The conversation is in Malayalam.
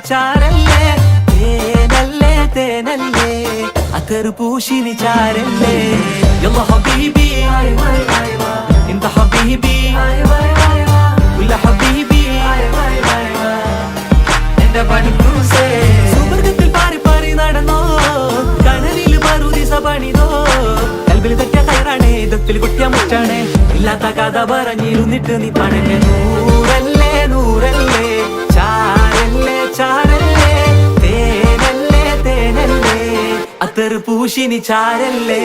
ചാരല്ലേ തേനല്ലേ തേനല്ലേ അത്തറ് പൂശിനി ചാരല്ലേ യല്ലാ ഹബീബി انت حبيبي ولا حبيبي എന്റെ പണിക്കൂസേ സുവർഗത്തിൽ പാറി പാറി നടന്നോ കനലിൽ പറുദിസ പണിതോ കൽബിൽ തെറ്റിയ കയറാണേ ദത്തിൽ കൊട്ടിയ മുറ്റാണേ ഇല്ലാത്ത കഥ പറഞ്ഞിരുന്നിട്ട് നീ പണഞ്ഞ നൂറല്ലേ നൂറല്ലേ ചാരല്ലേ ചാരല്ലേ തേനല്ലേ തേനല്ലേ അത്തറ് പൂശിനി ചാരല്ലേ